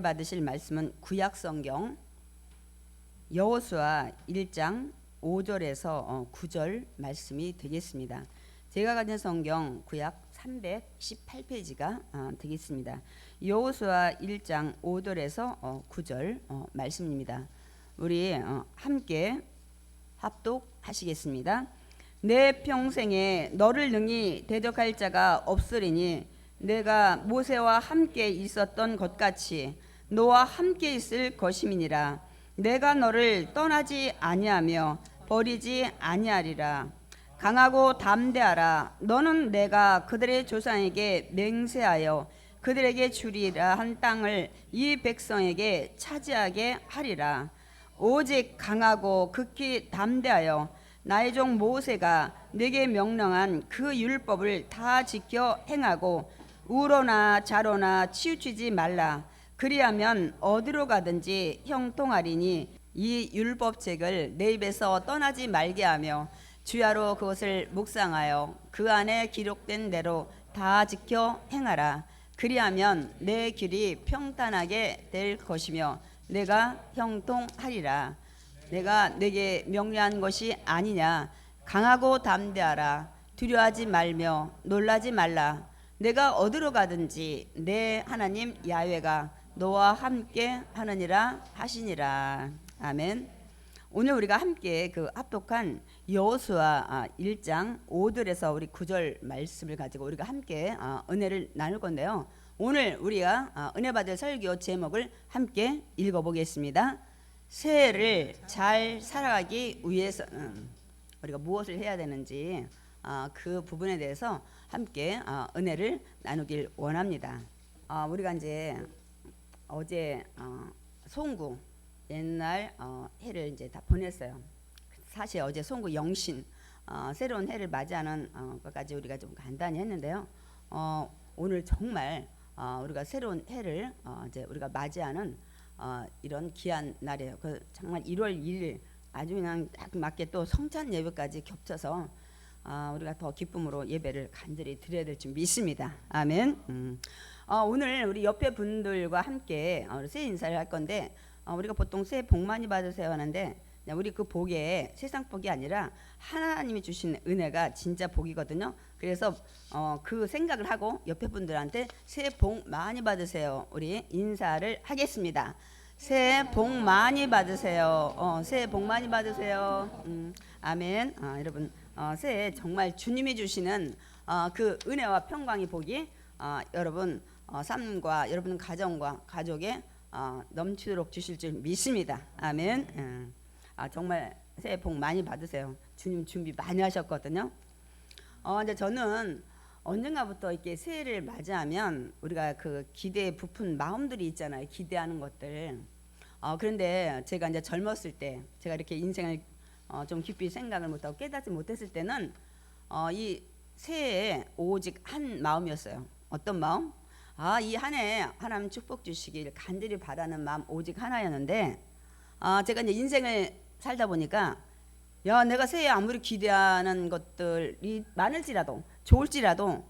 받으실 말씀은 구약성경 여호수아 1장 5절에서 9절 말씀이 되겠습니다. 제가 가진 성경 구약 318페이지가 되겠습니다. 여호수아 1장 5절에서 9절 말씀입니다. 우리 함께 합독하시겠습니다. 내 평생에 너를 능히 대적할 자가 없으리니 내가 모세와 함께 있었던 것 같이 너와 함께 있을 것임이니라. 내가 너를 떠나지 아니하며 버리지 아니하리라. 강하고 담대하라. 너는 내가 그들의 조상에게 맹세하여 그들에게 주리라 한 땅을 이 백성에게 차지하게 하리라. 오직 강하고 극히 담대하여 나의 종 모세가 네게 명령한 그 율법을 다 지켜 행하고 우로나 좌로나 치우치지 말라. 그리하면 어디로 가든지 형통하리니 이 율법책을 내 입에서 떠나지 말게 하며 주야로 그것을 묵상하여 그 안에 기록된 대로 다 지켜 행하라. 그리하면 내 길이 평탄하게 될 것이며 내가 형통하리라. 내가 내게 명령한 것이 아니냐. 강하고 담대하라. 두려워하지 말며 놀라지 말라. 내가 어디로 가든지 내 하나님 야훼가 너와 함께 하느니라 하시니라. 아멘. 오늘 우리가 함께 그 합독한 여호수아 1장 5절에서 우리 9절 말씀을 가지고 우리가 함께 은혜를 나눌 건데요. 오늘 우리가 은혜 받을 설교 제목을 함께 읽어보겠습니다. 새해를 잘 살아가기 위해서는 우리가 무엇을 해야 되는지 그 부분에 대해서 함께 은혜를 나누길 원합니다. 우리가 이제 어제 송구 옛날 해를 이제 다 보냈어요. 사실 어제 송구 영신 새로운 해를 맞이하는 것까지 우리가 좀 간단히 했는데요. 오늘 정말 우리가 새로운 해를 이제 우리가 맞이하는 이런 귀한 날이에요. 그 정말 1월 1일 아주 그냥 딱 맞게 또 성찬 예배까지 겹쳐서 우리가 더 기쁨으로 예배를 간절히 드려야 될 줄 믿습니다. 아멘. 오늘 우리 옆에 분들과 함께 새해 인사를 할 건데 우리가 보통 새해 복 많이 받으세요 하는데 우리 그 복에 세상 복이 아니라 하나님이 주신 은혜가 진짜 복이거든요. 그래서 그 생각을 하고 옆에 분들한테 새해 복 많이 받으세요. 우리 인사를 하겠습니다. 새해 복 많이 받으세요. 새해 복 많이 받으세요. 아멘. 여러분 새해 정말 주님이 주시는 그 은혜와 평강의 복이 여러분 삶과 여러분 가정과 가족에 넘치도록 주실 줄 믿습니다. 아멘. 정말 새해 복 많이 받으세요. 주님 준비 많이 하셨거든요. 근데 저는 언젠가부터 이렇게 새해를 맞이하면 우리가 그 기대에 부푼 마음들이 있잖아요. 기대하는 것들. 그런데 제가 이제 젊었을 때, 제가 이렇게 인생을 좀 깊이 생각을 못하고 깨닫지 못했을 때는 이 새해에 오직 한 마음이었어요. 어떤 마음? 이 한 해 하나님 축복 주시길 간절히 바라는 마음 오직 하나였는데 제가 이제 인생을 살다 보니까 내가 새해에 아무리 기대하는 것들이 많을지라도 좋을지라도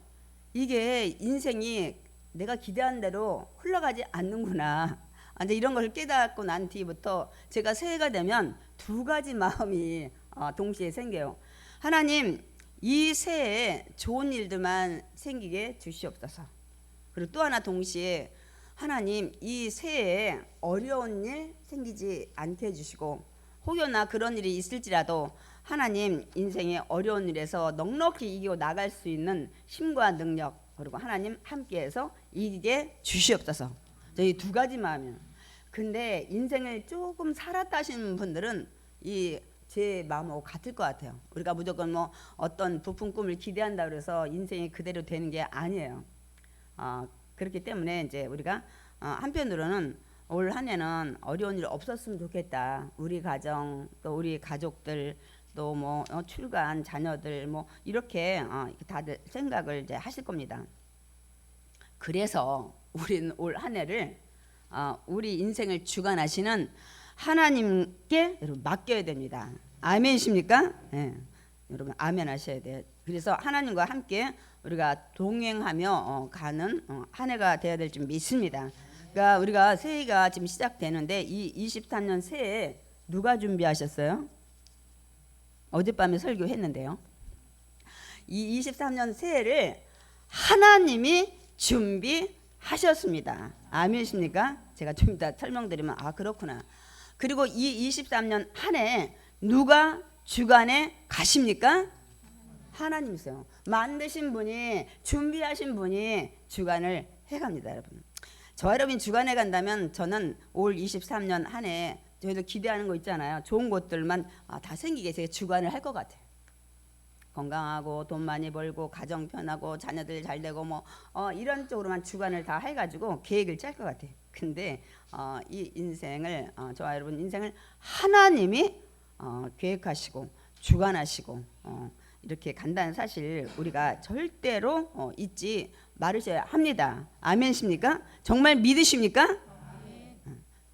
이게 인생이 내가 기대한 대로 흘러가지 않는구나. 이제 이런 걸 깨닫고 난 뒤부터 제가 새해가 되면 두 가지 마음이 동시에 생겨요. 하나님, 이 새해에 좋은 일들만 생기게 주시옵소서. 그리고 또 하나 동시에 하나님, 이 새해에 어려운 일 생기지 않게 해주시고 혹여나 그런 일이 있을지라도 하나님 인생의 어려운 일에서 넉넉히 이기고 나갈 수 있는 힘과 능력 그리고 하나님 함께해서 이기게 주시옵소서. 이 두 가지 마음이에요. 근데 인생을 조금 살았다 하시는 분들은 이 제 마음하고 같을 것 같아요. 우리가 무조건 뭐 어떤 부푼 꿈을 기대한다 그래서 인생이 그대로 되는 게 아니에요. 그렇기 때문에 이제 우리가 한편으로는 올 한 해는 어려운 일 없었으면 좋겠다. 우리 가정 또 우리 가족들 또 뭐 출가한 자녀들 뭐 이렇게 다들 생각을 이제 하실 겁니다. 그래서 우리는 올 한 해를 우리 인생을 주관하시는 하나님께 여러분 맡겨야 됩니다. 아멘이십니까? 네. 여러분 아멘 하셔야 돼요. 그래서 하나님과 함께 우리가 동행하며 가는 한 해가 되어야 될 줄 믿습니다. 그러니까 우리가 새해가 지금 시작되는데 이 23년 새해 누가 준비하셨어요? 어젯밤에 설교했는데요. 이 23년 새해를 하나님이 준비하셨습니다. 아멘이십니까? 제가 좀 이따 설명드리면 아 그렇구나. 그리고 이 23년 한 해 누가 주관에 가십니까? 하나님이세요. 만드신 분이 준비하신 분이 주관을 해갑니다, 여러분. 저와 여러분이 주관해 간다면 저는 올 23년 한 해 저희도 기대하는 거 있잖아요. 좋은 것들만 다 생기게 제가 주관을 할 것 같아요. 건강하고 돈 많이 벌고 가정 편하고 자녀들 잘 되고 뭐 이런 쪽으로만 주관을 다 해가지고 계획을 짤 것 같아요. 근데 이 인생을 저와 여러분 인생을 하나님이 계획하시고 주관하시고 이렇게 간다는 사실 우리가 절대로 잊지 말으셔야 합니다. 아멘십니까? 정말 믿으십니까?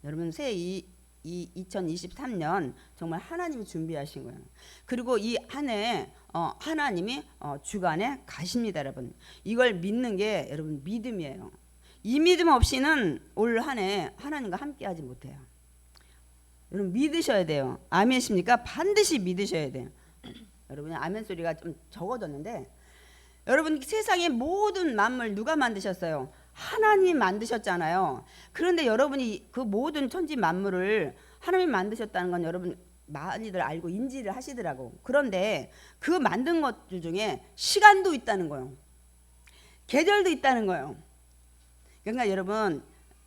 여러분 새해 이 2023년 정말 하나님이 준비하신 거예요. 그리고 이 한 해 하나님이 주관에 가십니다, 여러분. 이걸 믿는 게 여러분 믿음이에요. 이 믿음 없이는 올 한 해 하나님과 함께하지 못해요. 여러분 믿으셔야 돼요. 아멘이십니까? 반드시 믿으셔야 돼요. 여러분 아멘 소리가 좀 적어졌는데 여러분 세상의 모든 만물 누가 만드셨어요? 하나님 만드셨잖아요. 그런데 여러분이 그 모든 천지 만물을 하나님 만드셨다는 건 여러분 많이들 알고 인지를 하시더라고. 그런데 그 만든 것들 중에 시간도 있다는 거예요. 계절도 있다는 거예요. 그러니까 여러분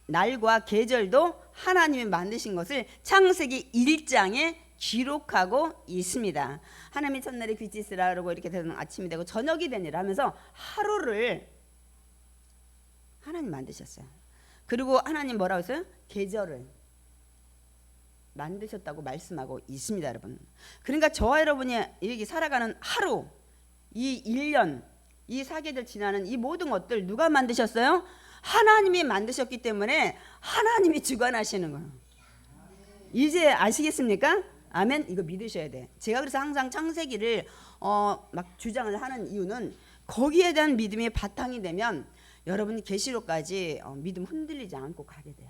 날과 계절도 하나님이 만드신 것을 창세기 1장에 기록하고 있습니다. 하나님이 첫날에 빛이 있으라 그러고 이렇게 되면 아침이 되고 저녁이 되니라 하면서 하루를 하나님 만드셨어요. 그리고 하나님 뭐라고 했어요? 계절을 만드셨다고 말씀하고 있습니다, 여러분. 그러니까 저와 여러분이 여기 살아가는 하루, 이 1년, 이 사계절 지나는 이 모든 것들 누가 만드셨어요? 하나님이 만드셨기 때문에 하나님이 주관하시는 거예요. 이제 아시겠습니까? 아멘. 이거 믿으셔야 돼. 제가 그래서 항상 창세기를 막 주장을 하는 이유는 거기에 대한 믿음이 바탕이 되면 여러분이 계시록까지 믿음 흔들리지 않고 가게 돼요.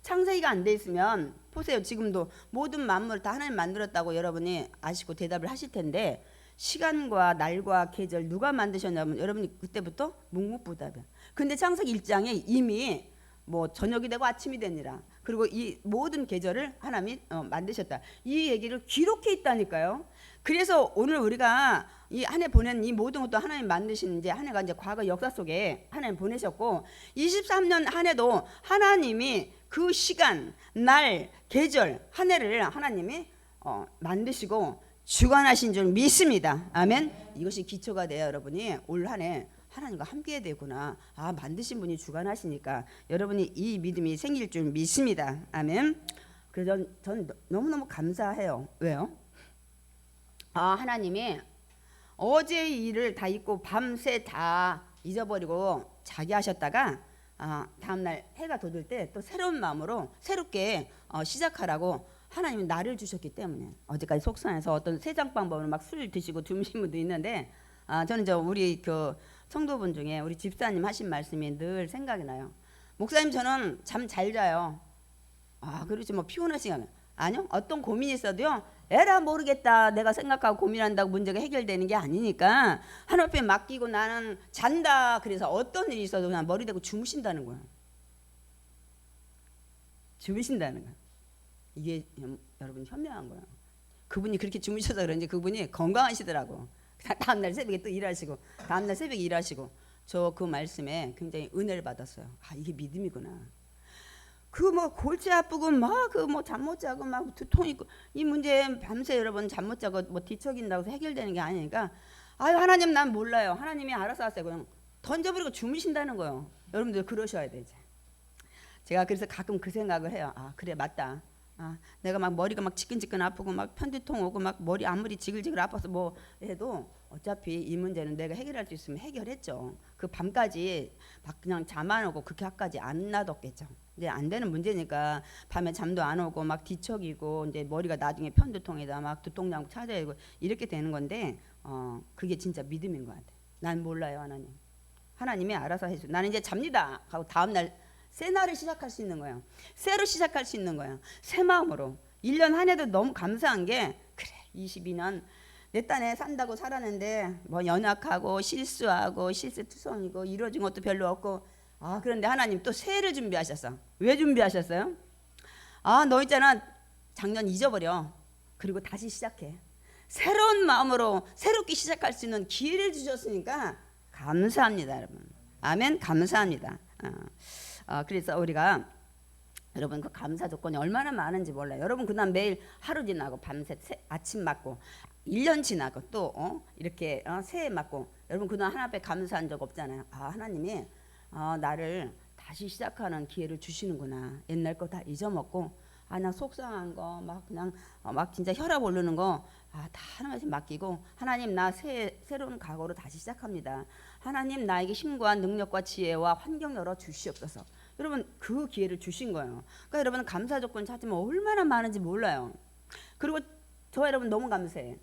창세기가 안 돼 있으면 보세요. 지금도 모든 만물을 다 하나님 만들었다고 여러분이 아시고 대답을 하실 텐데 시간과 날과 계절 누가 만드셨냐면 여러분이 그때부터 묵묵부답이야. 근데 창세기 1장에 이미 뭐 저녁이 되고 아침이 되니라. 그리고 이 모든 계절을 하나님이 만드셨다. 이 얘기를 기록해 있다니까요. 그래서 오늘 우리가 이 한 해 보낸 이 모든 것도 하나님 만드신 이제 한 해가 이제 과거 역사 속에 하나님 보내셨고 23년 한 해도 하나님이 그 시간, 날, 계절 한 해를 하나님이 만드시고 주관하신 줄 믿습니다. 아멘. 이것이 기초가 돼야 여러분이 올 한 해 하나님과 함께 되구나. 만드신 분이 주관하시니까 여러분이 이 믿음이 생길 줄 믿습니다. 아멘. 그래서 전 너무너무 감사해요. 왜요? 하나님이 어제의 일을 다 잊고 밤새 다 잊어버리고 자기 하셨다가 다음날 해가 돋을 때 또 새로운 마음으로 새롭게 시작하라고 하나님이 날을 주셨기 때문에 어제까지 속상해서 어떤 세장 방법으로 막 술 드시고 주무신 분도 있는데 저는 우리 그 성도분 중에 우리 집사님 하신 말씀이 늘 생각이 나요. 목사님 저는 잠 잘 자요. 그렇지 뭐 피곤하시면 아니요. 어떤 고민이 있어도요. 에라 모르겠다 내가 생각하고 고민한다고 문제가 해결되는 게 아니니까 하나님 앞에 맡기고 나는 잔다. 그래서 어떤 일이 있어도 그냥 머리 대고 주무신다는 거예요. 주무신다는 거예요. 이게 여러분 현명한 거예요. 그분이 그렇게 주무셔서 그런지 그분이 건강하시더라고. 다음날 새벽에 또 일하시고 다음날 새벽에 일하시고 저 그 말씀에 굉장히 은혜를 받았어요. 이게 믿음이구나. 그 뭐 골치 아프고 막 그 뭐 잠 못 자고 막 두통 있고 이 문제 밤새 여러분 잠 못 자고 뭐 뒤척인다고 해서 해결되는 게 아니니까 하나님 난 몰라요. 하나님이 알아서 하세요. 그냥 던져버리고 주무신다는 거예요. 여러분들 그러셔야 돼 이제. 제가 그래서 가끔 그 생각을 해요. 그래 맞다. 내가 막 머리가 막 지끈지끈 아프고 막 편두통 오고 막 머리 아무리 지글지글 아파서 뭐 해도 어차피 이 문제는 내가 해결할 수 있으면 해결했죠. 그 밤까지 막 그냥 잠 안 오고 그렇게 까지 안 놔뒀겠죠. 이제 안 되는 문제니까 밤에 잠도 안 오고 막 뒤척이고 이제 머리가 나중에 편두통에다 막 두통약 찾아야 되고 이렇게 되는 건데 그게 진짜 믿음인 것 같아. 난 몰라요 하나님. 하나님이 알아서 해줘. 나는 이제 잡니다 하고 다음날 새 날을 시작할 수 있는 거예요. 새로 시작할 수 있는 거예요. 새 마음으로. 1년 한 해도 너무 감사한 게 그래 22년 내 딴에 산다고 살았는데 뭐 연약하고 실수하고 실수투성이고 이루어진 것도 별로 없고 그런데 하나님 또 새해를 준비하셨어. 왜 준비하셨어요? 너 있잖아 작년 잊어버려. 그리고 다시 시작해. 새로운 마음으로 새롭게 시작할 수 있는 기회를 주셨으니까 감사합니다 여러분. 아멘. 감사합니다. 그래서 우리가 여러분 그 감사 조건이 얼마나 많은지 몰라요. 여러분 그다음 매일 하루 지나고 밤새 아침 맞고 1년 지나고 또 이렇게 새해 맞고 여러분 그동안 하나 앞에 감사한 적 없잖아요. 하나님이 나를 다시 시작하는 기회를 주시는구나. 옛날 거 다 잊어먹고 나 속상한 거 막 그냥 막 진짜 혈압 오르는 거 다 하나님한테 맡기고 하나님 나 새로운 각오로 다시 시작합니다. 하나님 나에게 힘과 능력과 지혜와 환경 열어 주시옵소서. 여러분 그 기회를 주신 거예요. 그러니까 여러분 감사 조건 찾으면 얼마나 많은지 몰라요. 그리고 저 여러분 너무 감사해.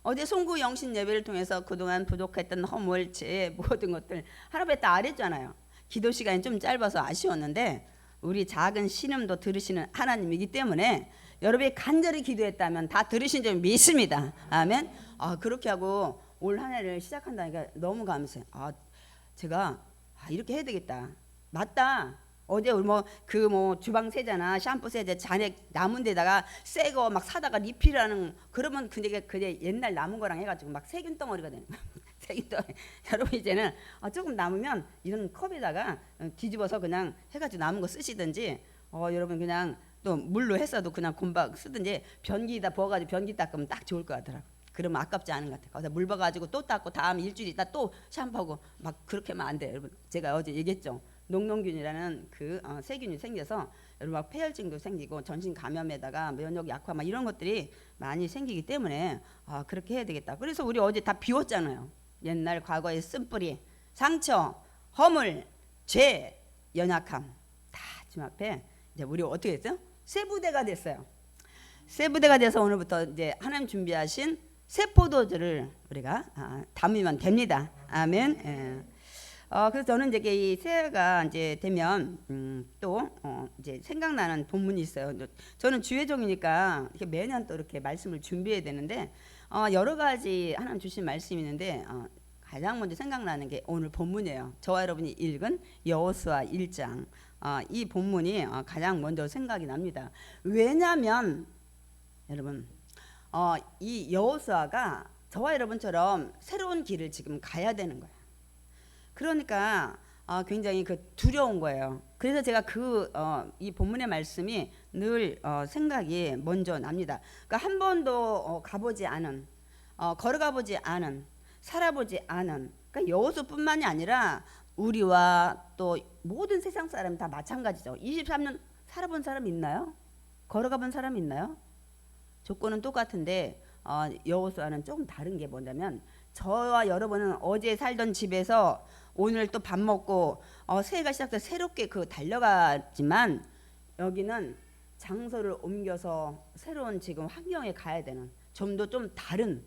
어제 송구 영신 예배를 통해서 그동안 부족했던 허물, 죄 모든 것들 하나님께 다 알았잖아요. 기도 시간이 좀 짧아서 아쉬웠는데 우리 작은 신음도 들으시는 하나님이기 때문에 여러분이 간절히 기도했다면 다 들으신 줄 믿습니다. 아멘. 그렇게 하고 올 한 해를 시작한다니까 너무 감사해요. 제가 이렇게 해야 되겠다. 맞다. 어제 주방 세제나 샴푸 세제 잔액 남은 데다가 새 거 막 사다가 리필하는 그러면 그게 옛날 남은 거랑 해가지고 막 세균 덩어리가 되는 거야. 세균 덩어리. 여러분 이제는 조금 남으면 이런 컵에다가 뒤집어서 그냥 해가지고 남은 거 쓰시든지 여러분 그냥 또 물로 했어도 그냥 곰박 쓰든지 변기에다 부어가지고 변기 닦으면 딱 좋을 것 같더라고. 그러면 아깝지 않은 것 같아요. 거기다 물 부어가지고 또 닦고 다음 일주일 있다 또 샴푸하고 막 그렇게 하면 안 돼요. 여러분 제가 어제 얘기했죠. 녹농균이라는 그 세균이 생겨서 여러분 막 폐혈증도 생기고 전신 감염에다가 면역 약화 막 이런 것들이 많이 생기기 때문에 그렇게 해야 되겠다. 그래서 우리 어제 다 비웠잖아요. 옛날 과거의 쓴뿌리, 상처, 허물, 죄, 연약함 다 지금 앞에 이제 우리 어떻게 됐어요? 새 부대가 됐어요. 새 부대가 돼서 오늘부터 이제 하나님 준비하신 새 포도주를 우리가 담으면 됩니다. 아멘. 예. 그래서 저는 이제 이 새해가 이제 되면 또 이제 생각나는 본문이 있어요. 저는 주의종이니까 이렇게 매년 또 이렇게 말씀을 준비해야 되는데 여러 가지 하나님 주신 말씀이 있는데 가장 먼저 생각나는 게 오늘 본문이에요. 저와 여러분이 읽은 여호수아 1장 이 본문이 가장 먼저 생각이 납니다. 왜냐하면 여러분 이 여호수아가 저와 여러분처럼 새로운 길을 지금 가야 되는 거예요. 그러니까 굉장히 두려운 거예요. 그래서 제가 이 본문의 말씀이 늘 생각이 먼저 납니다. 그러니까 한 번도 가보지 않은, 걸어가보지 않은, 살아보지 않은, 그러니까 여호수뿐만이 아니라 우리와 또 모든 세상 사람 다 마찬가지죠. 23년 살아본 사람 있나요? 걸어가본 사람 있나요? 조건은 똑같은데 여호수아는 조금 다른 게 뭐냐면 저와 여러분은 어제 살던 집에서 오늘 또 밥 먹고 새해가 시작돼서 새롭게 달려가지만 여기는 장소를 옮겨서 새로운 지금 환경에 가야 되는 좀 다른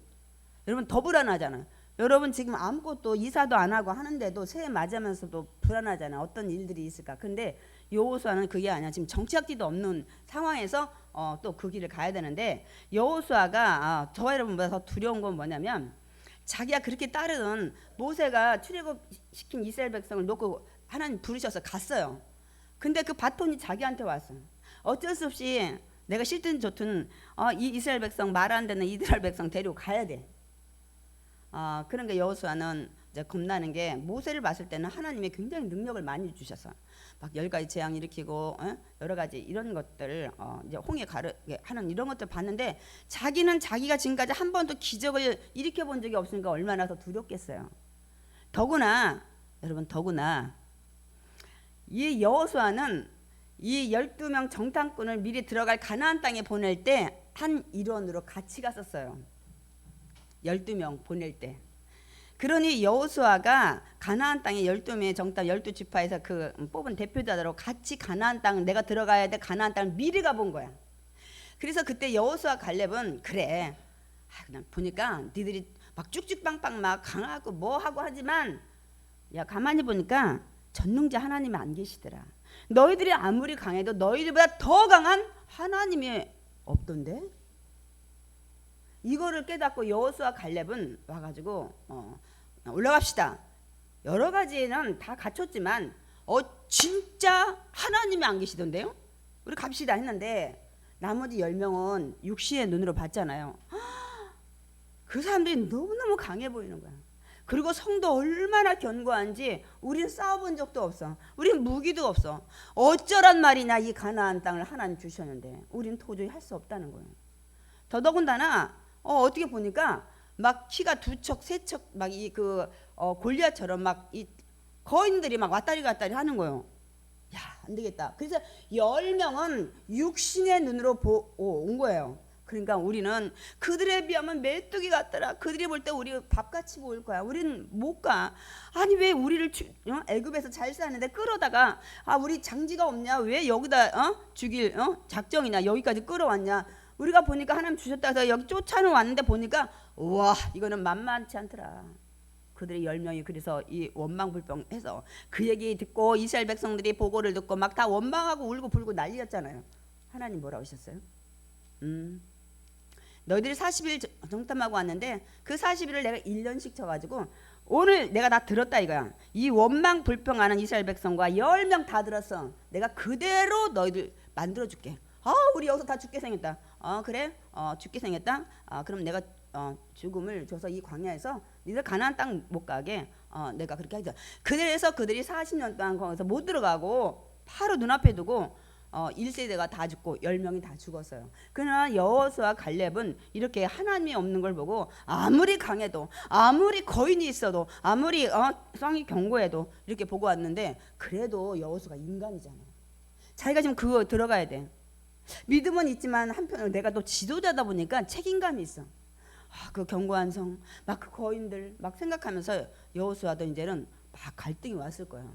여러분 더 불안하잖아요. 여러분 지금 아무것도 이사도 안 하고 하는데도 새해 맞으면서도 불안하잖아요. 어떤 일들이 있을까. 근데 여호수아는 그게 아니야. 지금 정착지도 없는 상황에서 또 그 길을 가야 되는데 여호수아가 저와 여러분보다 더 두려운 건 뭐냐면 자기가 그렇게 따르던 모세가 출애굽시킨 이스라엘 백성을 놓고 하나님 부르셔서 갔어요. 근데 그 바톤이 자기한테 왔어요. 어쩔 수 없이 내가 싫든 좋든 이 이스라엘 백성 말 안 듣는 이스라엘 백성 데리고 가야 돼. 그런 게 여호수아는 이제 겁나는 게 모세를 봤을 때는 하나님이 굉장히 능력을 많이 주셔서 막 10가지 재앙 일으키고 여러 가지 이런 것들 이제 홍해 가르게 하는 이런 것들 봤는데 자기는 자기가 지금까지 한 번도 기적을 일으켜 본 적이 없으니까 얼마나 더 두렵겠어요. 더구나 여러분 이 여호수아는 이 12명 정탐꾼을 미리 들어갈 가나안 땅에 보낼 때 한 일원으로 같이 갔었어요. 12명 보낼 때. 그러니 여호수아가 가나안 땅에 12명의 정탐 12지파에서 그 뽑은 대표자들하고 같이 가나안 땅 내가 들어가야 돼 가나안 땅을 미리 가본 거야. 그래서 그때 여호수아 갈렙은 그래 그냥 보니까 니들이 막 쭉쭉빵빵 막 강하고 뭐 하고 하지만 야 가만히 보니까 전능자 하나님이 안 계시더라. 너희들이 아무리 강해도 너희들보다 더 강한 하나님이 없던데. 이거를 깨닫고 여호수아 갈렙은 와가지고 올라갑시다. 여러 가지는 다 갖췄지만 진짜 하나님이 안 계시던데요. 우리 갑시다 했는데 나머지 10명은 육신의 눈으로 봤잖아요. 그 사람들이 너무너무 강해 보이는 거야. 그리고 성도 얼마나 견고한지 우리는 싸워본 적도 없어. 우린 무기도 없어. 어쩌란 말이냐. 이 가나안 땅을 하나님 주셨는데 우린 도저히 할 수 없다는 거예요. 더더군다나 어떻게 보니까 막 키가 2척 3척 막 이 골리앗처럼 막 이 거인들이 막 왔다리 갔다리 하는 거예요. 야, 안 되겠다. 그래서 10명은 육신의 눈으로 온 거예요. 그러니까 우리는 그들에 비하면 메뚜기 같더라. 그들이 볼 때 우리 밥같이 보일 거야. 우리는 못 가. 아니 왜 우리를 애굽에서 잘 사는데 끌어다가 우리 장지가 없냐? 왜 여기다 죽일 작정이냐? 여기까지 끌어왔냐? 우리가 보니까 하나님 주셨다 해서 여기 쫓아는 왔는데 보니까 와 이거는 만만치 않더라. 그들의 10명이 그래서 이 원망불평해서 그 얘기 듣고 이스라엘 백성들이 보고를 듣고 막 다 원망하고 울고 불고 난리였잖아요. 하나님 뭐라고 하셨어요? 너희들이 40일 정탐하고 왔는데 그 40일을 내가 1년씩 쳐가지고 오늘 내가 다 들었다 이거야. 이 원망 불평하는 이스라엘 백성과 10명 다 들었어. 내가 그대로 너희들 만들어줄게. 우리 여기서 다 죽게 생겼다. 그래? 죽게 생겼다? 그럼 내가 죽음을 줘서 이 광야에서 니들 가나안 땅 못 가게 내가 그렇게 하자. 그래서 그들이 40년 동안 거기서 못 들어가고 바로 눈앞에 두고 1세대가 다 죽고 10명이 다 죽었어요. 그러나 여호수아 갈렙은 이렇게 하나님이 없는 걸 보고 아무리 강해도 아무리 거인이 있어도 아무리 성이 견고해도 이렇게 보고 왔는데 그래도 여호수아가 인간이잖아요. 자기가 지금 그거 들어가야 돼. 믿음은 있지만 한편으로 내가 또 지도자다 보니까 책임감이 있어. 그 견고한 성, 막 그 거인들 막 생각하면서 여호수아도 이제는 막 갈등이 왔을 거예요.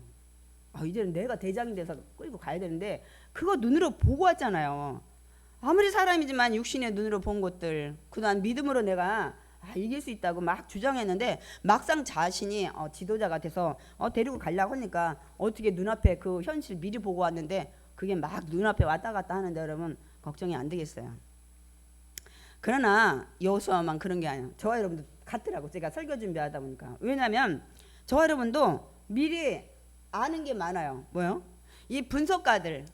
이제는 내가 대장이 돼서 끌고 가야 되는데 그거 눈으로 보고 왔잖아요. 아무리 사람이지만 육신의 눈으로 본 것들 그동안 믿음으로 내가 이길 수 있다고 막 주장했는데 막상 자신이 지도자가 돼서 데리고 가려고 하니까 어떻게 눈앞에 그 현실 미리 보고 왔는데 그게 막 눈앞에 왔다 갔다 하는데 여러분 걱정이 안 되겠어요. 그러나 여호수아만 그런 게 아니에요. 저와 여러분도 같더라고. 제가 설교 준비하다 보니까. 왜냐하면 저와 여러분도 미리 아는 게 많아요. 뭐요? 이 분석가들,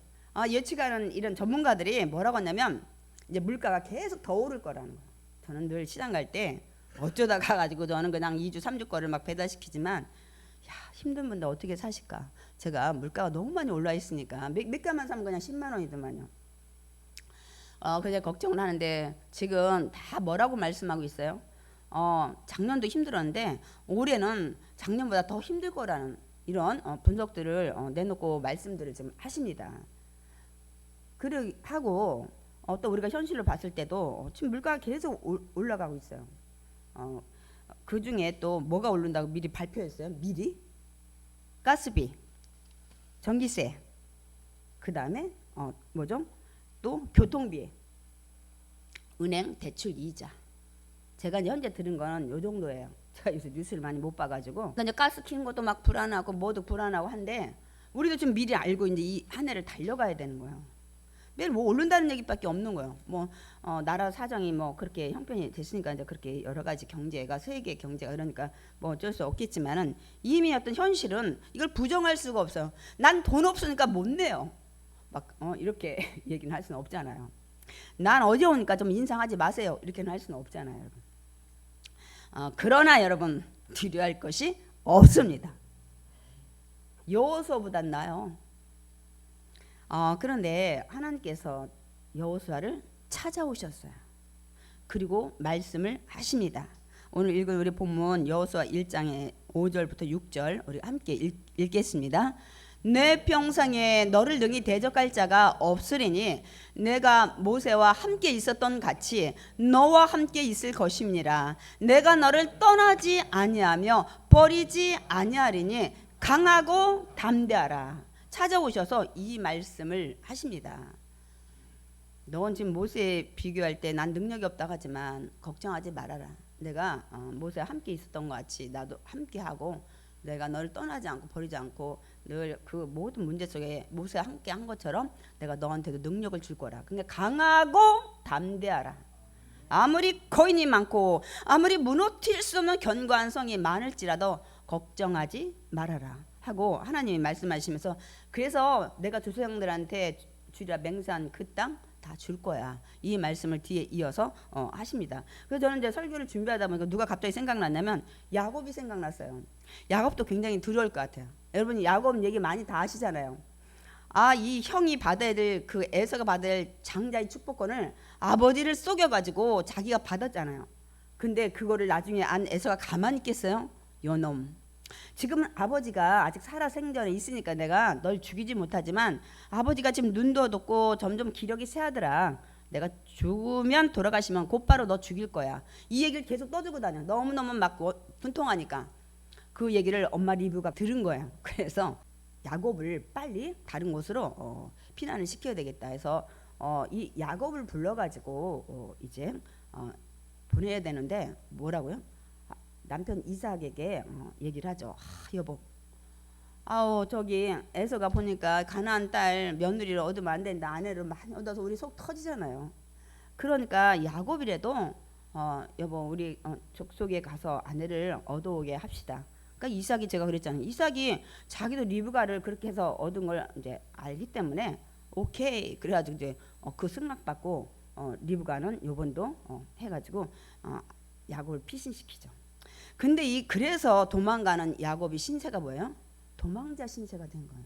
예측하는 이런 전문가들이 뭐라고 하냐면 이제 물가가 계속 더 오를 거라는 거예요. 저는 늘 시장 갈 때 어쩌다 가가지고 저는 그냥 2주 3주 거를 막 배달시키지만 힘든 분들 어떻게 사실까? 제가 물가가 너무 많이 올라 있으니까 몇 가만 사면 그냥 10만 원이더만요. 그래서 걱정을 하는데 지금 다 뭐라고 말씀하고 있어요? 작년도 힘들었는데 올해는 작년보다 더 힘들 거라는 이런 분석들을 내놓고 말씀들을 좀 하십니다. 하고 또 우리가 현실로 봤을 때도 지금 물가가 계속 올라가고 있어요. 그 중에 또 뭐가 오른다고 미리 발표했어요? 미리? 가스비, 전기세, 그 다음에 뭐죠? 또 교통비, 은행 대출 이자. 제가 이제 현재 들은 거는 요 정도예요. 제가 요새 뉴스를 많이 못 봐가지고 이제 가스 켜는 것도 막 불안하고 뭐도 불안하고 한데 우리도 좀 미리 알고 이제 이 한 해를 달려가야 되는 거예요. 매일 뭐 오른다는 얘기밖에 없는 거예요. 뭐 나라 사정이 뭐 그렇게 형편이 됐으니까 이제 그렇게 여러 가지 경제가 세계 경제가 그러니까 뭐 어쩔 수 없겠지만은 이미 어떤 현실은 이걸 부정할 수가 없어요. 난 돈 없으니까 못 내요. 막 이렇게 얘기는 할 수는 없잖아요. 난 어려우니까 좀 인상하지 마세요. 이렇게는 할 수는 없잖아요, 여러분. 그러나 여러분 두려워할 것이 없습니다. 여호수아보단 나아요. 그런데 하나님께서 여호수아를 찾아오셨어요. 그리고 말씀을 하십니다. 오늘 읽을 우리 본문 여호수아 1장의 5절부터 6절 우리 함께 읽겠습니다. 내 평생에 너를 능히 대적할 자가 없으리니 내가 모세와 함께 있었던 같이 너와 함께 있을 것임니라. 내가 너를 떠나지 아니하며 버리지 아니하리니 강하고 담대하라. 찾아오셔서 이 말씀을 하십니다. 넌 지금 모세에 비교할 때 난 능력이 없다고 하지만 걱정하지 말아라. 내가 모세와 함께 있었던 것 같이 나도 함께 하고 내가 너를 떠나지 않고 버리지 않고 늘 그 모든 문제 속에 모세와 함께 한 것처럼 내가 너한테도 능력을 줄 거라. 근데 강하고 담대하라. 아무리 거인이 많고 아무리 무너뜨릴 수 없는 견고한 성이 많을지라도 걱정하지 말아라 하고 하나님이 말씀하시면서, 그래서 내가 조상들한테 주리라 맹세한 그 땅 다 줄 거야, 이 말씀을 뒤에 이어서 하십니다. 그래서 저는 이제 설교를 준비하다 보니까 누가 갑자기 생각났냐면 야곱이 생각났어요. 야곱도 굉장히 두려울 것 같아요. 여러분 야곱 얘기 많이 다 아시잖아요. 이 형이 받아야 될, 그 에서가 받아야 될 장자의 축복권을 아버지를 속여가지고 자기가 받았잖아요. 근데 그거를 나중에 안 에서가 가만히 있겠어요? 요놈. 지금은 아버지가 아직 살아 생전에 있으니까 내가 널 죽이지 못하지만 아버지가 지금 눈도 어둡고 점점 기력이 쇠하더라. 내가 죽으면 돌아가시면 곧바로 너 죽일 거야. 이 얘기를 계속 떠들고 다녀. 너무너무 막 분통하니까. 그 얘기를 엄마 리브가 들은 거야. 그래서 야곱을 빨리 다른 곳으로 피난을 시켜야 되겠다 해서 이 야곱을 불러가지고 이제 보내야 되는데 뭐라고요? 남편 이삭에게 얘기를 하죠. 여보, 저기 에서가 보니까 가나안 딸 며느리를 얻으면 안 된다, 아내를 많이 얻어서 우리 속 터지잖아요. 그러니까 야곱이라도 여보 우리 족속에 가서 아내를 얻어오게 합시다. 그러니까 이삭이, 제가 그랬잖아요. 이삭이 자기도 리브가를 그렇게 해서 얻은 걸 이제 알기 때문에 오케이 그래가지고 이제 그 승낙 받고 리브가는 요번도 해가지고 야곱을 피신시키죠. 근데 그래서 도망가는 야곱이 신세가 뭐예요? 도망자 신세가 된 거예요.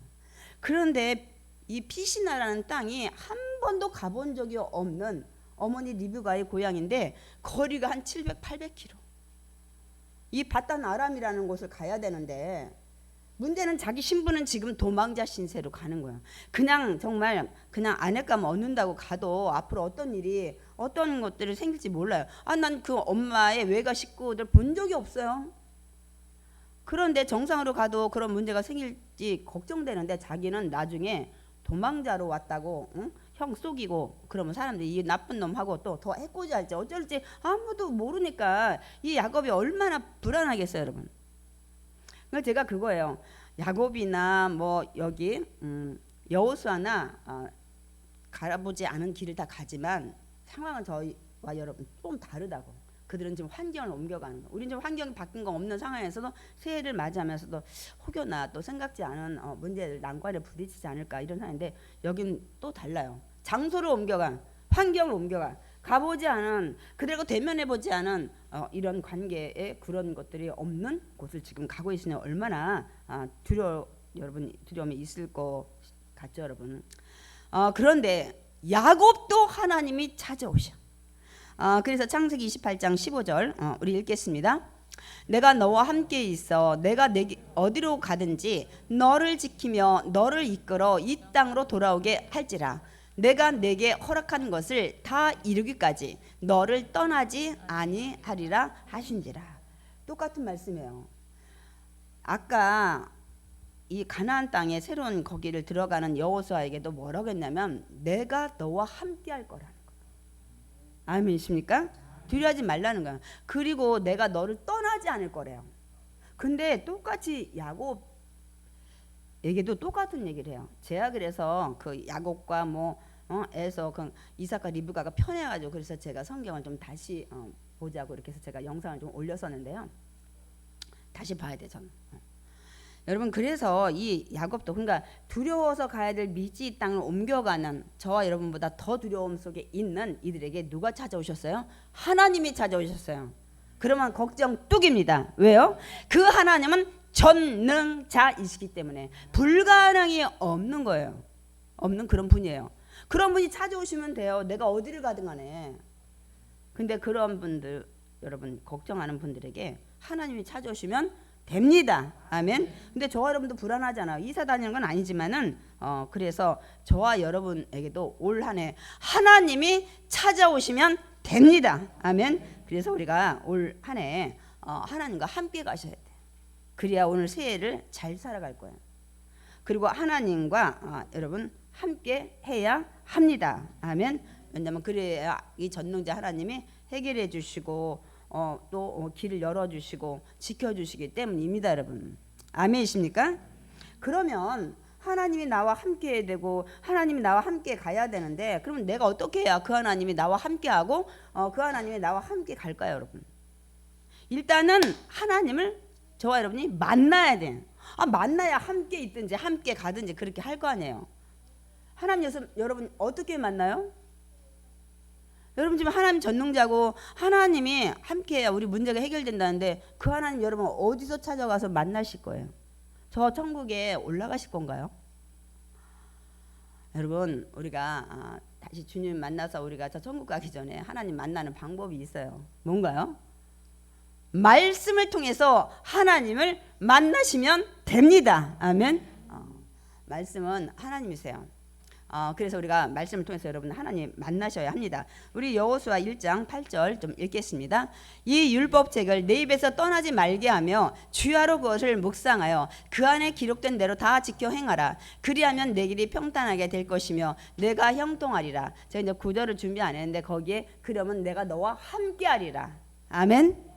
그런데 이 피시나라는 땅이 한 번도 가본 적이 없는 어머니 리브가의 고향인데 거리가 한 700, 800km. 이 바단 아람이라는 곳을 가야 되는데 문제는 자기 신부는 지금 도망자 신세로 가는 거야. 그냥 정말 그냥 아내감 얻는다고 가도 앞으로 어떤 일이 어떤 것들이 생길지 몰라요. 난 그 엄마의 외가 식구들 본 적이 없어요. 그런데 정상으로 가도 그런 문제가 생길지 걱정되는데 자기는 나중에 도망자로 왔다고, 응? 형 속이고 그러면 사람들이 이 나쁜 놈하고 또 더 해코지 할지 어쩔지 아무도 모르니까 이 야곱이 얼마나 불안하겠어요, 여러분. 그러니까 제가 그거예요. 야곱이나 뭐 여기 여호수아나 가보지 않은 길을 다 가지만 상황은 저희와 여러분 좀 다르다고. 그들은 지금 환경을 옮겨가는 거. 우리는 지금 환경이 바뀐 거 없는 상황에서도 새해를 맞이하면서도 혹여나 또 생각지 않은 문제를 난관에 부딪히지 않을까 이런 상황인데 여긴 또 달라요. 장소를 옮겨가, 환경을 옮겨가, 가보지 않은, 그들과 대면해보지 않은 이런 관계에 그런 것들이 없는 곳을 지금 가고 있으니 얼마나 여러분 두려움이 있을 것 같죠, 여러분. 그런데 야곱도 하나님이 찾아오셔. 그래서 창세기 28장 15절 우리 읽겠습니다. 내가 너와 함께 있어 내가 내게 어디로 가든지 너를 지키며 너를 이끌어 이 땅으로 돌아오게 할지라. 내가 내게 허락한 것을 다 이루기까지 너를 떠나지 아니하리라 하신지라. 똑같은 말씀이에요. 아까 이 가나안 땅에 새로운 거기를 들어가는 여호수아에게도 뭐라고 했냐면 내가 너와 함께 할 거라는 거예요. 아멘이십니까? 두려워하지 말라는 거야. 그리고 내가 너를 떠나지 않을 거래요. 근데 똑같이 야곱에게도 똑같은 얘기를 해요. 제가 그래서 그 야곱과 에서 그 이삭과 리브가가 편해가지고 그래서 제가 성경을 좀 다시 보자고 이렇게 해서 제가 영상을 좀 올렸었는데요. 다시 봐야 돼 저는. 여러분 그래서 이 야곱도 그러니까 두려워서 가야 될 미지 땅을 옮겨가는 저와 여러분보다 더 두려움 속에 있는 이들에게 누가 찾아오셨어요? 하나님이 찾아오셨어요. 그러면 걱정 뚝입니다. 왜요? 그 하나님은 전능자이시기 때문에 불가능이 없는 거예요. 없는 그런 분이에요. 그런 분이 찾아오시면 돼요. 내가 어디를 가든 간에. 근데 그런 분들, 여러분 걱정하는 분들에게 하나님이 찾아오시면 됩니다. 아멘. 근데 저와 여러분도 불안하잖아요. 이사 다니는 건 아니지만은 그래서 저와 여러분에게도 올 한 해 하나님이 찾아오시면 됩니다. 아멘. 그래서 우리가 올 한 해 하나님과 함께 가셔야 돼. 그래야 오늘 새해를 잘 살아갈 거예요. 그리고 하나님과 여러분 함께 해야 합니다. 아멘. 왜냐하면 그래야 이 전능자 하나님이 해결해 주시고 또 길을 열어주시고 지켜주시기 때문입니다, 여러분. 아멘이십니까? 그러면 하나님이 나와 함께 해야 되고 하나님이 나와 함께 가야 되는데, 그러면 내가 어떻게 해야 그 하나님이 나와 함께 하고 그 하나님이 나와 함께 갈까요, 여러분? 일단은 하나님을 저와 여러분이 만나야 돼. 만나야 함께 있든지 함께 가든지 그렇게 할 거 아니에요. 하나님 여러분 어떻게 만나요? 여러분 지금 하나님 전능자고 하나님이 함께해야 우리 문제가 해결된다는데, 그 하나님 여러분 어디서 찾아가서 만나실 거예요? 저 천국에 올라가실 건가요? 여러분 우리가 다시 주님 만나서 우리가 저 천국 가기 전에 하나님 만나는 방법이 있어요. 뭔가요? 말씀을 통해서 하나님을 만나시면 됩니다. 아멘. 말씀은 하나님이세요. 그래서 우리가 말씀을 통해서 여러분 하나님 만나셔야 합니다. 우리 여호수아 1장 8절 좀 읽겠습니다. 이 율법책을 내 입에서 떠나지 말게 하며 주야로 그것을 묵상하여 그 안에 기록된 대로 다 지켜 행하라. 그리하면 내 길이 평탄하게 될 것이며 내가 형통하리라. 제가 이제 구절을 준비 안 했는데 거기에 그러면 내가 너와 함께하리라. 아멘.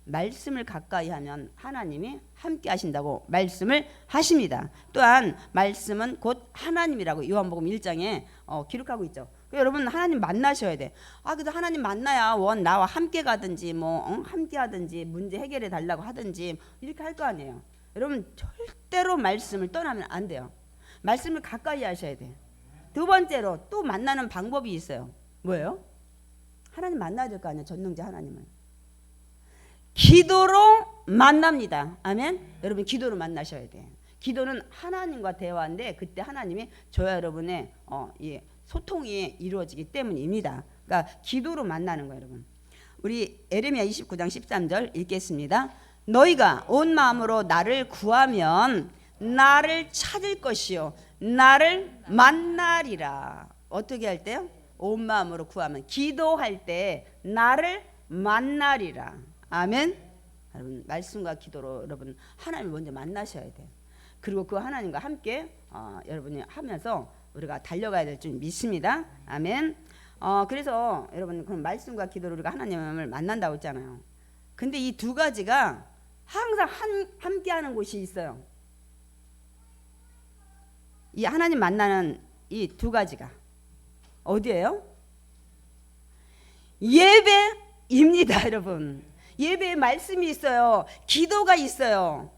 말씀을 가까이 하면 하나님이 함께 하신다고 말씀을 하십니다. 또한 말씀은 곧 하나님이라고 요한복음 1장에 기록하고 있죠. 여러분 하나님 만나셔야 돼. 그래도 하나님 만나야 나와 함께 가든지 함께 하든지 문제 해결해 달라고 하든지 이렇게 할 거 아니에요. 여러분 절대로 말씀을 떠나면 안 돼요. 말씀을 가까이 하셔야 돼. 두 번째로 또 만나는 방법이 있어요. 뭐예요? 하나님 만나야 될 거 아니에요. 전능자 하나님을. 기도로 만납니다. 아멘. 여러분 기도로 만나셔야 돼. 기도는 하나님과 대화인데 그때 하나님이 저와 여러분의 소통이 이루어지기 때문입니다. 그러니까 기도로 만나는 거예요, 여러분. 우리 에레미야 29장 13절 읽겠습니다. 너희가 온 마음으로 나를 구하면 나를 찾을 것이요 나를 만나리라. 어떻게 할 때요? 온 마음으로 구하면, 기도할 때 나를 만나리라. 아멘. 여러분 말씀과 기도로 여러분 하나님을 먼저 만나셔야 돼요. 그리고 그 하나님과 함께 여러분이 하면서 우리가 달려가야 될 줄 믿습니다. 아멘. 그래서 여러분 그럼 말씀과 기도로 우리가 하나님을 만난다고 했잖아요. 근데 이 두 가지가 항상 함께하는 곳이 있어요. 이 하나님 만나는 이 두 가지가 어디예요? 예배입니다, 여러분. 예배에 말씀이 있어요. 기도가 있어요.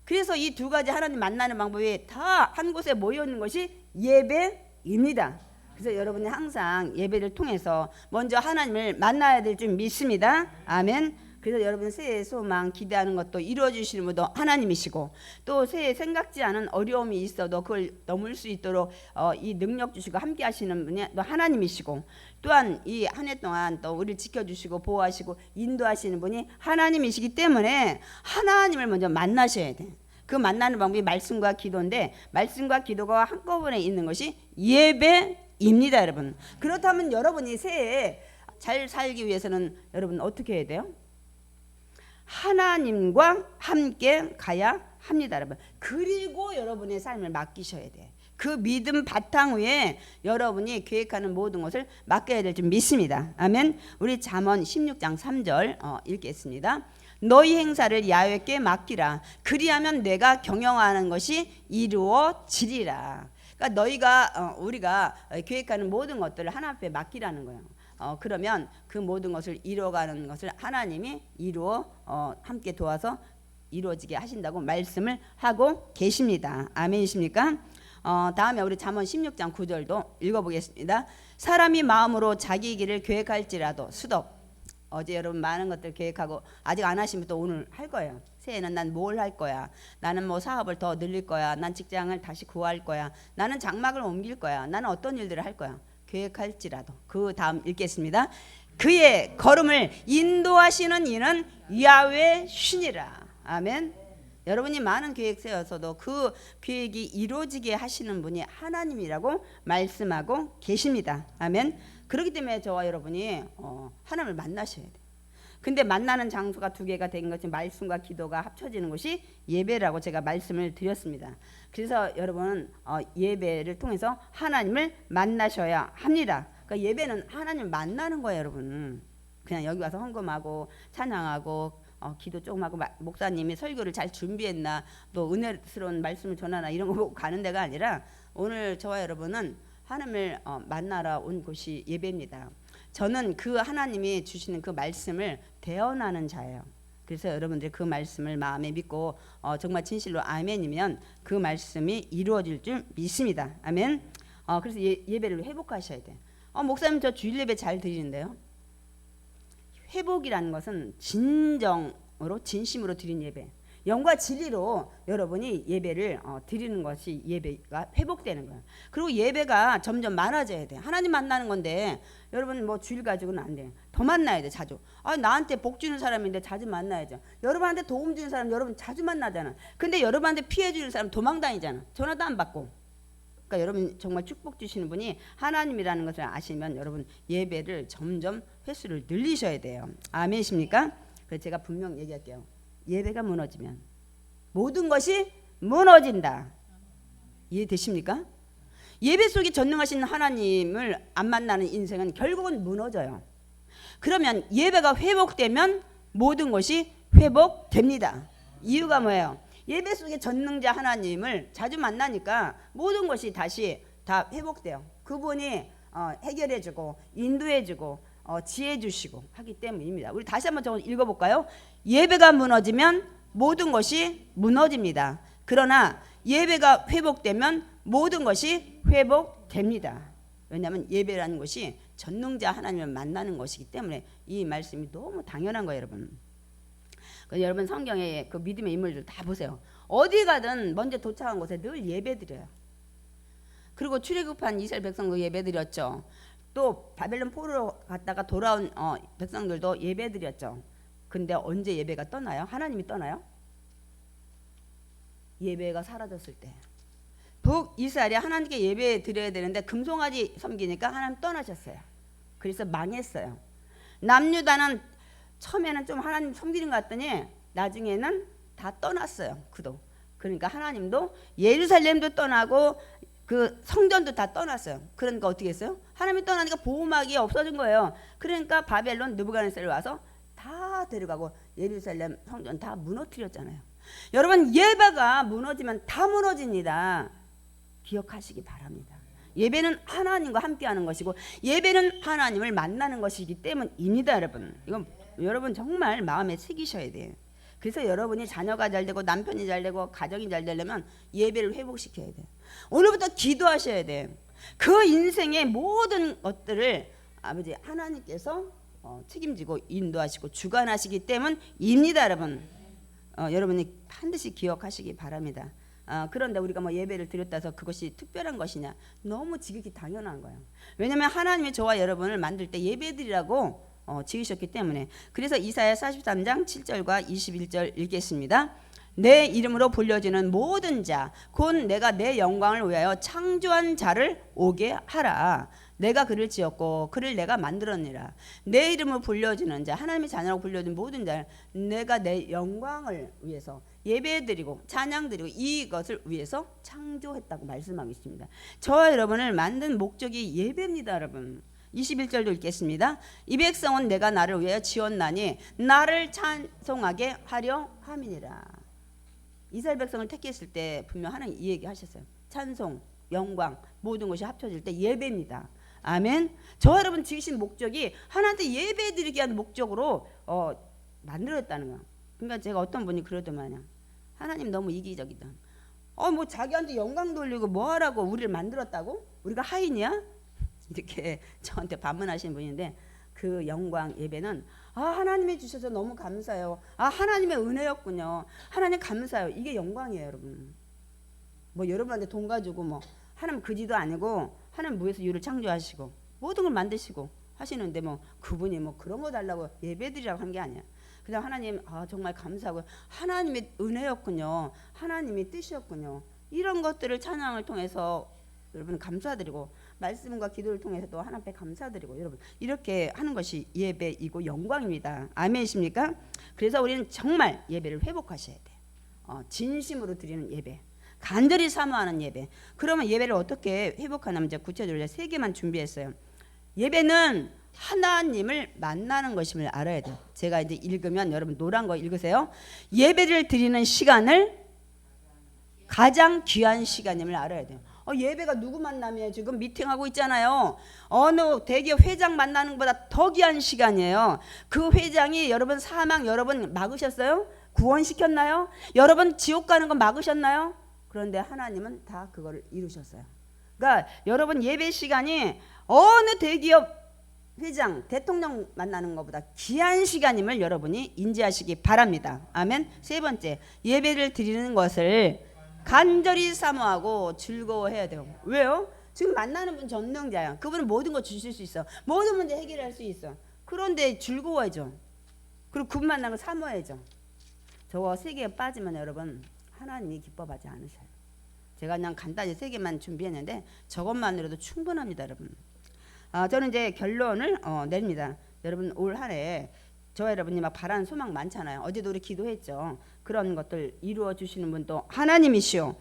그래서 이 두 가지 하나님 만나는 방법이 다 한 곳에 모여 있는 것이 예배입니다. 그래서 여러분이 항상 예배를 통해서 먼저 하나님을 만나야 될 줄 믿습니다. 아멘. 그래서 여러분 새해 소망 기대하는 것도 이루어주시는 분도 하나님이시고, 또 새해 생각지 않은 어려움이 있어도 그걸 넘을 수 있도록 이 능력 주시고 함께 하시는 분이 또 하나님이시고, 또한 이 한 해 동안 또 우리를 지켜주시고 보호하시고 인도하시는 분이 하나님이시기 때문에 하나님을 먼저 만나셔야 돼. 그 만나는 방법이 말씀과 기도인데, 말씀과 기도가 한꺼번에 있는 것이 예배입니다, 여러분. 그렇다면 여러분이 새해에 잘 살기 위해서는 여러분 어떻게 해야 돼요? 하나님과 함께 가야 합니다, 여러분. 그리고 여러분의 삶을 맡기셔야 돼. 그 믿음 바탕 위에 여러분이 계획하는 모든 것을 맡겨야 될 줄 믿습니다. 아멘. 우리 잠언 16장 3절 읽겠습니다. 너희 행사를 야훼께 맡기라. 그리하면 내가 경영하는 것이 이루어지리라. 그러니까 너희가 우리가 계획하는 모든 것들을 하나님 앞에 맡기라는 거예요. 그러면 그 모든 것을 이루어가는 것을 하나님이 함께 도와서 이루어지게 하신다고 말씀을 하고 계십니다. 아멘이십니까? 다음에 우리 잠언 16장 9절도 읽어보겠습니다. 사람이 마음으로 자기 길을 계획할지라도 어제 여러분 많은 것들 계획하고 아직 안 하시면 또 오늘 할 거예요. 새해는 난 뭘 할 거야. 나는 뭐 사업을 더 늘릴 거야. 난 직장을 다시 구할 거야. 나는 장막을 옮길 거야. 나는 어떤 일들을 할 거야. 계획할지라도. 그 다음 읽겠습니다. 그의 걸음을 인도하시는 이는 야훼 신이라. 아멘. 여러분이 많은 계획 세워서도 그 계획이 이루어지게 하시는 분이 하나님이라고 말씀하고 계십니다. 아멘. 그렇기 때문에 저와 여러분이 하나님을 만나셔야 돼요. 근데 만나는 장소가 두 개가 된 것이 말씀과 기도가 합쳐지는 것이 예배라고 제가 말씀을 드렸습니다. 그래서 여러분 예배를 통해서 하나님을 만나셔야 합니다. 그러니까 예배는 하나님을 만나는 거예요, 여러분. 그냥 여기 와서 헌금하고 찬양하고 기도 조금 하고 목사님이 설교를 잘 준비했나 또 은혜스러운 말씀을 전하나 이런 거 보고 가는 데가 아니라 오늘 저와 여러분은 하나님을 만나러 온 곳이 예배입니다. 저는 그 하나님이 주시는 그 말씀을 대언하는 자예요. 그래서 여러분들이 그 말씀을 마음에 믿고 정말 진실로 아멘이면 그 말씀이 이루어질 줄 믿습니다. 아멘. 그래서 예배를 회복하셔야 돼. 목사님 저 주일 예배 잘 드리는데요. 회복이라는 것은 진정으로 진심으로 드린 예배, 영과 진리로 여러분이 예배를 드리는 것이 예배가 회복되는 거예요. 그리고 예배가 점점 많아져야 돼. 하나님 만나는 건데 여러분 뭐 주일 가지고는 안 돼. 더 만나야 돼. 자주. 나한테 복 주는 사람인데 자주 만나야죠. 여러분한테 도움 주는 사람 여러분 자주 만나잖아. 근데 여러분한테 피해 주는 사람 도망 다니잖아. 전화도 안 받고. 그러니까 여러분 정말 축복 주시는 분이 하나님이라는 것을 아시면 여러분 예배를 점점 횟수를 늘리셔야 돼요. 아멘이십니까? 그래서 제가 분명 얘기할게요. 예배가 무너지면 모든 것이 무너진다. 이해되십니까? 예배 속에 전능하신 하나님을 안 만나는 인생은 결국은 무너져요. 그러면 예배가 회복되면 모든 것이 회복됩니다. 이유가 뭐예요? 예배 속에 전능자 하나님을 자주 만나니까 모든 것이 다시 다 회복돼요. 그분이 해결해주고 인도해주고 지혜주시고 하기 때문입니다. 우리 다시 한번 저거 읽어볼까요? 예배가 무너지면 모든 것이 무너집니다. 그러나 예배가 회복되면 모든 것이 회복됩니다. 왜냐하면 예배라는 것이 전능자 하나님을 만나는 것이기 때문에 이 말씀이 너무 당연한 거예요, 여러분. 여러분 성경에 그 믿음의 인물들 다 보세요. 어디 가든 먼저 도착한 곳에 늘 예배드려요. 그리고 출애굽한 이스라엘 백성도 예배드렸죠. 또 바벨론 포로로 갔다가 돌아온 백성들도 예배드렸죠. 근데 언제 예배가 떠나요? 하나님이 떠나요? 예배가 사라졌을 때. 북이스라엘이 하나님께 예배 드려야 되는데 금송아지 섬기니까 하나님 떠나셨어요. 그래서 망했어요. 남유다는 처음에는 좀 하나님 섬기는 것 같더니 나중에는 다 떠났어요. 그러니까 하나님도 예루살렘도 떠나고 그 성전도 다 떠났어요. 그러니까 어떻게 했어요? 하나님이 떠나니까 보호막이 없어진 거예요. 그러니까 바벨론 느부갓네살이 와서 다 데려가고 예루살렘 성전 다 무너뜨렸잖아요. 여러분 예배가 무너지면 다 무너집니다. 기억하시기 바랍니다. 예배는 하나님과 함께하는 것이고 예배는 하나님을 만나는 것이기 때문입니다. 이건 여러분 정말 마음에 새기셔야 돼요. 그래서 여러분이 자녀가 잘 되고 남편이 잘 되고 가정이 잘 되려면 예배를 회복시켜야 돼요. 오늘부터 기도하셔야 돼요. 그 인생의 모든 것들을 아버지 하나님께서 책임지고 인도하시고 주관하시기 때문입니다. 여러분이 반드시 기억하시기 바랍니다. 그런데 우리가 뭐 예배를 드렸다 해서 그것이 특별한 것이냐? 너무 지극히 당연한 거예요. 왜냐하면 하나님이 저와 여러분을 만들 때 예배드리라고 지으셨기 때문에. 그래서 이사야 43장 7절과 21절 읽겠습니다. 내 이름으로 불려지는 모든 자 곧 내가 내 영광을 위하여 창조한 자를 오게 하라. 내가 그를 지었고 그를 내가 만들었니라. 내 이름으로 불려지는 자, 하나님의 자녀라고 불려진 모든 자를 내가 내 영광을 위해서 예배드리고 찬양드리고 이것을 위해서 창조했다고 말씀하고 있습니다. 저와 여러분을 만든 목적이 예배입니다. 여러분 21절도 읽겠습니다. 이 백성은 내가 나를 위하여 지었나니 나를 찬송하게 하려 함이니라. 이스라엘 백성을 택했을 때 분명 하나님 이 얘기 하셨어요. 찬송, 영광 모든 것이 합쳐질 때 예배입니다. 아멘. 저 여러분 지으신 목적이 하나님께 예배드리게 하는 목적으로 만들었다는 거예요. 그러니까 제가 어떤 분이 그러더만요. 하나님 너무 이기적이다. 뭐 자기한테 영광 돌리고 뭐 하라고 우리를 만들었다고? 우리가 하인이야? 이렇게 저한테 반문하시는 분인데 그 영광 예배는 하나님이 주셔서 너무 감사해요. 하나님의 은혜였군요. 하나님 감사해요. 이게 영광이에요, 여러분. 뭐 여러분한테 돈 가지고 뭐 하나님 그지도 아니고 하나님 무에서 유를 창조하시고 모든 걸 만드시고 하시는데 뭐 그분이 뭐 그런 거 달라고 예배드리라고 한 게 아니야. 그냥 하나님 정말 감사하고 하나님의 은혜였군요. 하나님의 뜻이었군요. 이런 것들을 찬양을 통해서 여러분 감사드리고 말씀과 기도를 통해서도 하나님께 감사드리고 여러분 이렇게 하는 것이 예배이고 영광입니다. 아멘이십니까? 그래서 우리는 정말 예배를 회복하셔야 돼요. 진심으로 드리는 예배, 간절히 사모하는 예배. 그러면 예배를 어떻게 회복하냐면 구체적으로 3개만 준비했어요. 예배는 하나님을 만나는 것임을 알아야 돼요. 제가 이제 읽으면 여러분 노란 거 읽으세요. 예배를 드리는 시간을 가장 귀한 시간임을 알아야 돼요. 예배가 누구 만나면 지금 미팅하고 있잖아요. 어느 대기업 회장 만나는 것보다 더 귀한 시간이에요. 그 회장이 여러분 사망 여러분 막으셨어요? 구원시켰나요? 여러분 지옥 가는 거 막으셨나요? 그런데 하나님은 다 그걸 이루셨어요. 그러니까 여러분 예배 시간이 어느 대기업 회장, 대통령 만나는 것보다 귀한 시간임을 여러분이 인지하시기 바랍니다. 아멘. 세 번째, 예배를 드리는 것을 간절히 사모하고 즐거워해야 돼요. 왜요? 지금 만나는 분 전능자야. 그분은 모든 거 주실 수 있어. 모든 문제 해결할 수 있어. 그런데 즐거워야죠. 그리고 그분 만나는 거 사모해야죠. 저거 세 개에 빠지면 여러분 하나님이 기뻐하지 않으셔요. 제가 그냥 간단히 세 개만 준비했는데 저것만으로도 충분합니다, 여러분. 저는 이제 결론을 냅니다. 여러분 올 한 해 저 여러분이 막 바라는 소망 많잖아요. 어제도 우리 기도했죠. 그런 것들 이루어 주시는 분도 하나님이시오.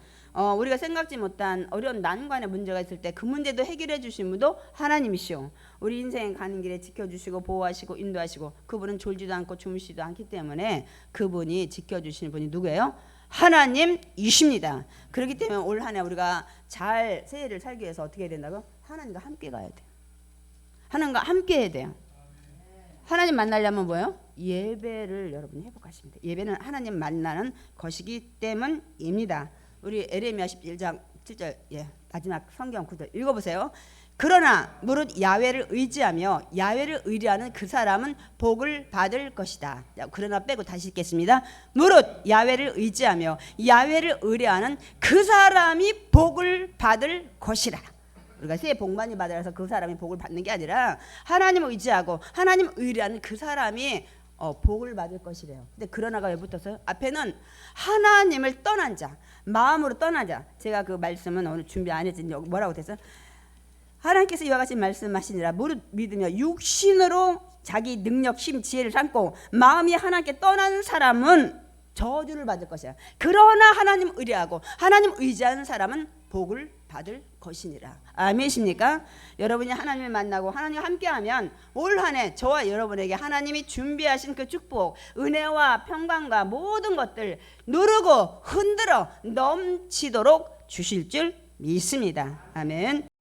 우리가 생각지 못한 어려운 난관의 문제가 있을 때 그 문제도 해결해 주신 분도 하나님이시오. 우리 인생 가는 길에 지켜주시고 보호하시고 인도하시고 그분은 졸지도 않고 주무시지도 않기 때문에 그분이 지켜주시는 분이 누구예요? 하나님이십니다. 그렇기 때문에 올 한 해 우리가 잘 새해를 살기 위해서 어떻게 해야 된다고? 하나님과 함께 가야 돼요. 하나님과 함께 해야 돼요. 하나님 만나려면 뭐예요? 예배를 여러분이 회복하십니다. 예배는 하나님 만나는 것이기 때문입니다. 우리 에레미야 11장 7절 마지막 성경 구절 읽어보세요. 그러나 무릇 야훼를 의지하며 야훼를 의뢰하는 그 사람은 복을 받을 것이다. 그러나 빼고 다시 읽겠습니다. 무릇 야훼를 의지하며 야훼를 의뢰하는 그 사람이 복을 받을 것이라. 우리가 새해 복 많이 받으라 해서 그 사람이 복을 받는 게 아니라 하나님을 의지하고 하나님 의뢰하는 그 사람이 복을 받을 것이래요. 근데 그러나가 왜 붙었어요? 앞에는 하나님을 떠난 자, 마음으로 떠난 자. 제가 그 말씀은 오늘 준비 안 했지. 뭐라고 됐어요? 하나님께서 이와 같이 말씀하시니라. 무릇 믿으며 육신으로 자기 능력, 힘, 지혜를 삼고 마음이 하나님께 떠난 사람은 저주를 받을 것이야. 그러나 하나님 의뢰하고 하나님 의지하는 사람은 복을 받을 것이니라. 아멘이십니까? 여러분이 하나님을 만나고 하나님과 함께하면 올 한 해 저와 여러분에게 하나님이 준비하신 그 축복, 은혜와 평강과 모든 것들 누르고 흔들어 넘치도록 주실 줄 믿습니다. 아멘.